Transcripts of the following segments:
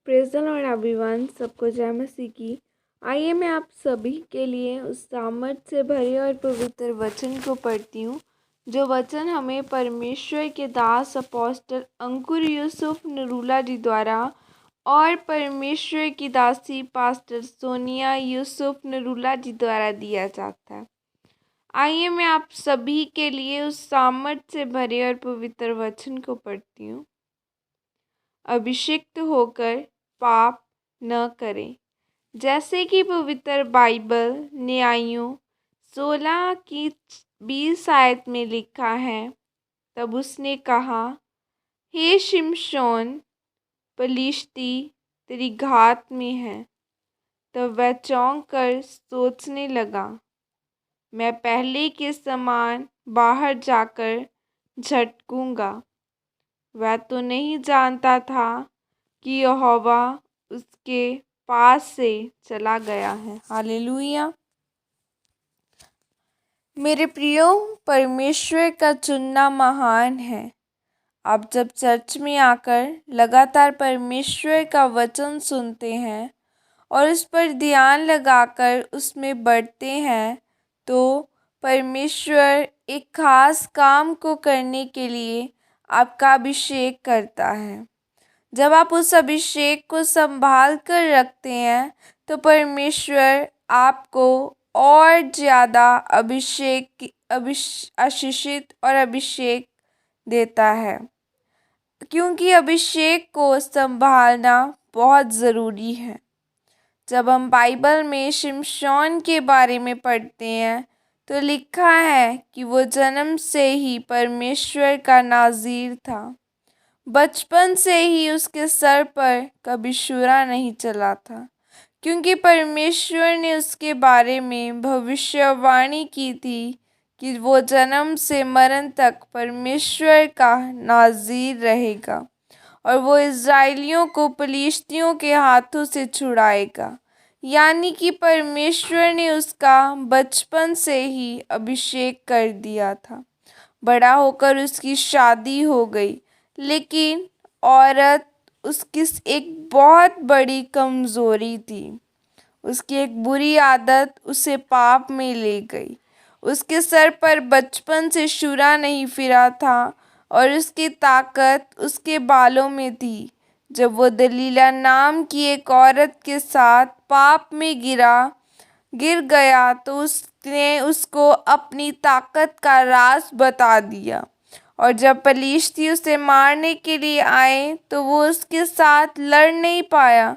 Praise the Lord everyone, सबको जय मसीह की। आइए मैं आप सभी के लिए उस सामर्थ से भरे और पवित्र वचन को पढ़ती हूँ, जो वचन हमें परमेश्वर के दास अपोस्टल अंकुर यूसुफ नरूला जी द्वारा और परमेश्वर की दासी पास्टर सोनिया यूसुफ नरूला जी द्वारा दिया जाता है। आइए मैं आप सभी के लिए उस सामर्थ से भरे और पवित्र वचन को पढ़ती हूँ। अभिषिक्त होकर पाप न करें, जैसे कि पवित्र बाइबल न्यायों 16 की 20 आयत में लिखा है। तब उसने कहा, हे शिमशोन, पलिश्ती तेरी घात में है। तब वह चौंक कर सोचने लगा, मैं पहले के समान बाहर जाकर झटकूंगा। वह तो नहीं जानता था कि यहोवा उसके पास से चला गया है। हालेलुया। मेरे प्रियो, परमेश्वर का चुनना महान है। आप जब चर्च में आकर लगातार परमेश्वर का वचन सुनते हैं और उस पर ध्यान लगाकर उसमें बढ़ते हैं, तो परमेश्वर एक खास काम को करने के लिए आपका अभिषेक करता है। जब आप उस अभिषेक को संभाल कर रखते हैं, तो परमेश्वर आपको और ज़्यादा आशीषित और अभिषेक देता है, क्योंकि अभिषेक को संभालना बहुत ज़रूरी है। जब हम बाइबल में शिमशोन के बारे में पढ़ते हैं, तो लिखा है कि वो जन्म से ही परमेश्वर का नाज़ीर था। बचपन से ही उसके सर पर कभी छुरा नहीं चला था, क्योंकि परमेश्वर ने उसके बारे में भविष्यवाणी की थी कि वो जन्म से मरण तक परमेश्वर का नाज़ीर रहेगा और वो इज़राइलियों को पलिश्तियों के हाथों से छुड़ाएगा। यानी कि परमेश्वर ने उसका बचपन से ही अभिषेक कर दिया था। बड़ा होकर उसकी शादी हो गई, लेकिन औरत उसकी एक बहुत बड़ी कमज़ोरी थी। उसकी एक बुरी आदत उसे पाप में ले गई। उसके सर पर बचपन से छुरा नहीं फिरा था और उसकी ताकत उसके बालों में थी। जब वो दलीला नाम की एक औरत के साथ पाप में गिर गया, तो उसने उसको अपनी ताकत का राज बता दिया। और जब पलिश्ती उसे मारने के लिए आए, तो वो उसके साथ लड़ नहीं पाया,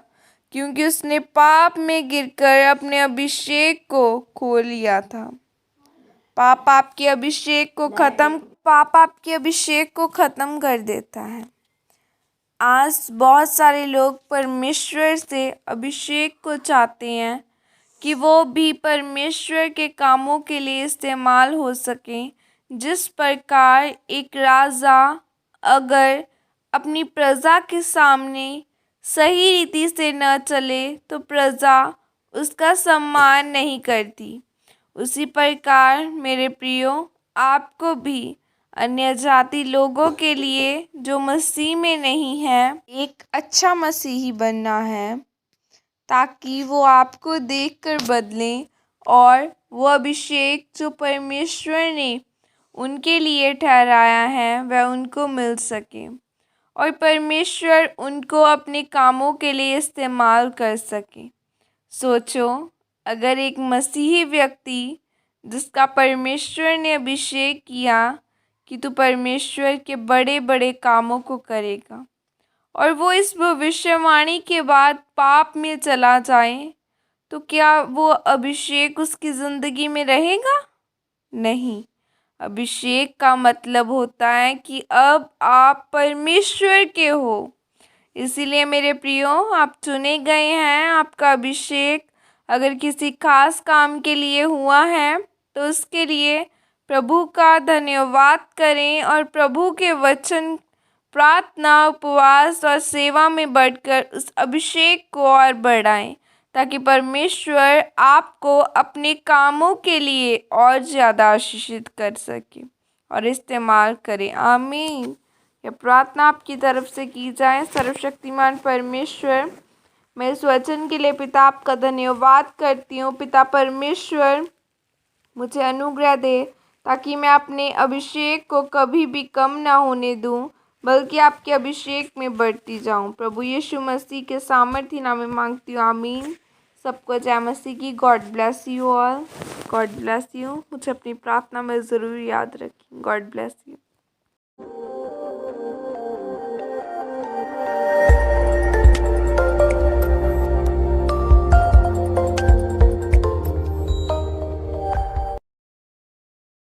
क्योंकि उसने पाप में गिरकर अपने अभिषेक को खो लिया था। पाप आपके अभिषेक को ख़त्म कर देता है। आज बहुत सारे लोग परमेश्वर से अभिषेक को चाहते हैं कि वो भी परमेश्वर के कामों के लिए इस्तेमाल हो सकें। जिस प्रकार एक राजा अगर अपनी प्रजा के सामने सही रीति से न चले, तो प्रजा उसका सम्मान नहीं करती। उसी प्रकार मेरे प्रियो, आपको भी अन्य जाति लोगों के लिए जो मसीह में नहीं है, एक अच्छा मसीही बनना है, ताकि वो आपको देखकर बदलें और वो अभिषेक जो परमेश्वर ने उनके लिए ठहराया है वह उनको मिल सके और परमेश्वर उनको अपने कामों के लिए इस्तेमाल कर सके। सोचो, अगर एक मसीही व्यक्ति जिसका परमेश्वर ने अभिषेक किया कि तू परमेश्वर के बड़े बड़े कामों को करेगा, और वो इस भविष्यवाणी के बाद पाप में चला जाए, तो क्या वो अभिषेक उसकी ज़िंदगी में रहेगा? नहीं। अभिषेक का मतलब होता है कि अब आप परमेश्वर के हो। इसीलिए मेरे प्रियो, आप चुने गए हैं। आपका अभिषेक अगर किसी खास काम के लिए हुआ है, तो उसके लिए प्रभु का धन्यवाद करें और प्रभु के वचन, प्रार्थना, उपवास और सेवा में बढ़कर उस अभिषेक को और बढ़ाएं, ताकि परमेश्वर आपको अपने कामों के लिए और ज़्यादा आशीषित कर सके और इस्तेमाल करें। आमीन। यह प्रार्थना आपकी तरफ से की जाए। सर्वशक्तिमान परमेश्वर, मैं इस वचन के लिए पिता आपका धन्यवाद करती हूँ। पिता परमेश्वर, मुझे अनुग्रह दे ताकि मैं अपने अभिषेक को कभी भी कम ना होने दूँ, बल्कि आपके अभिषेक में बढ़ती जाऊँ। प्रभु यीशु मसीह के सामर्थ्य नाम में मांगती हूँ, आमीन। सबको जय मसीह की। God bless you all. God bless you. मुझे अपनी प्रार्थना में ज़रूर याद रखें। God bless you.